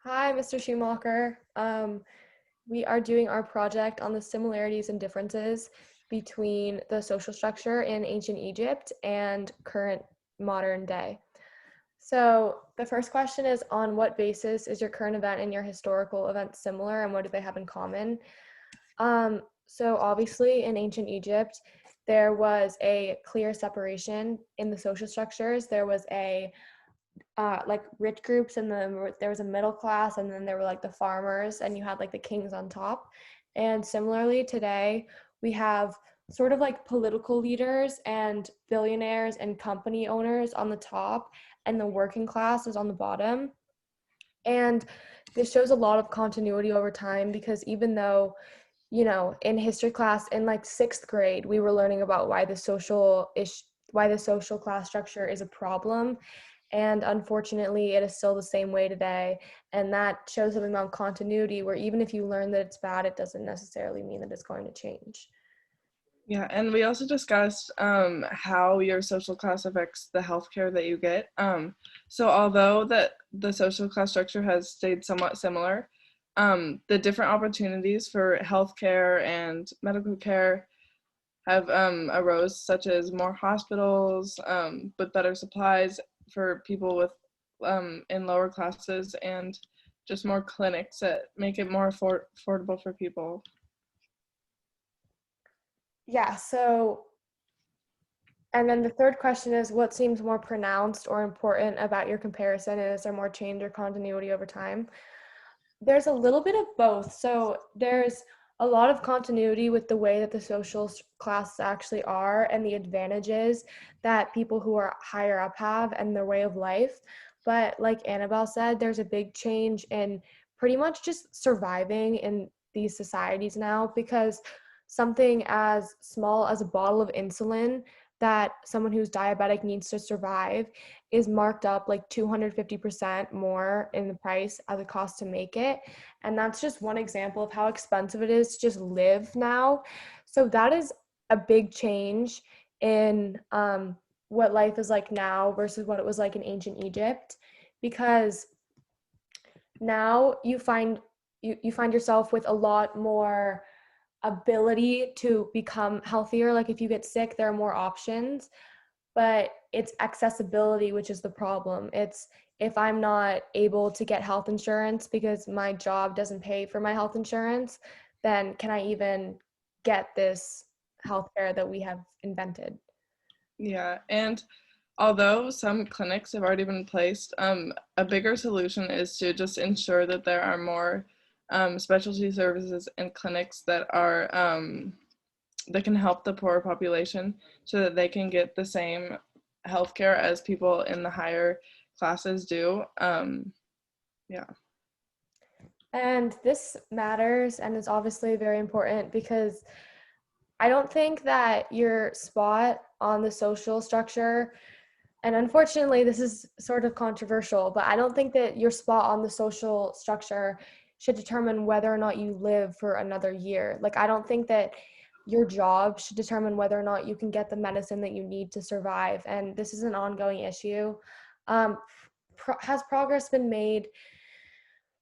Hi, Mr. Schumacher. We are doing our project on the similarities and differences between the social structure in ancient Egypt and current modern day. So the first question is, on what basis is your current event and your historical event similar, and what do they have in common? So obviously in ancient Egypt, there was a clear separation in the social structures. There was a like rich groups, and then there was a middle class, and then there were like the farmers, and you had like the kings on top. And similarly today, we have sort of like political leaders and billionaires and company owners on the top, and the working class is on the bottom. And this shows a lot of continuity over time, because even though, in history class in like sixth grade, we were learning about why the social class structure is a problem, and unfortunately it is still the same way today. And that shows something about continuity, where even if you learn that it's bad, it doesn't necessarily mean that it's going to change. Yeah, and we also discussed how your social class affects the healthcare that you get. So although that the social class structure has stayed somewhat similar, the different opportunities for healthcare and medical care have arose, such as more hospitals, with better supplies for people with in lower classes, and just more clinics that make it more affordable for people. Yeah, so and then the third question is, what seems more pronounced or important about your comparison, and is there more change or continuity over time? There's a little bit of both. So there's a lot of continuity with the way that the social classes actually are, and the advantages that people who are higher up have, and their way of life. But like Annabelle said, there's a big change in pretty much just surviving in these societies now, because something as small as a bottle of insulin that someone who's diabetic needs to survive is marked up like 250% more in the price as it costs to make it. And that's just one example of how expensive it is to just live now. So that is a big change in what life is like now versus what it was like in ancient Egypt, because now you find yourself with a lot more ability to become healthier. Like if you get sick, there are more options, but it's accessibility which is the problem. It's, if I'm not able to get health insurance because my job doesn't pay for my health insurance, then can I even get this healthcare that we have invented? Yeah, and although some clinics have already been placed, a bigger solution is to just ensure that there are more specialty services and clinics that are that can help the poor population, so that they can get the same healthcare as people in the higher classes do. Yeah. And this matters and is obviously very important, because I don't think that your spot on the social structure, and unfortunately this is sort of controversial, but I don't think that your spot on the social structure should determine whether or not you live for another year. Like, I don't think that your job should determine whether or not you can get the medicine that you need to survive. And this is an ongoing issue. Has progress been made?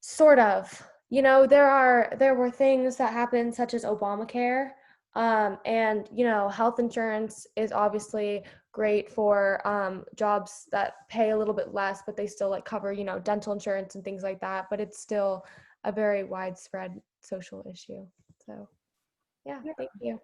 Sort of. There were things that happened, such as Obamacare, and health insurance is obviously great for jobs that pay a little bit less, but they still like cover dental insurance and things like that. But it's still a very widespread social issue. So yeah, thank you.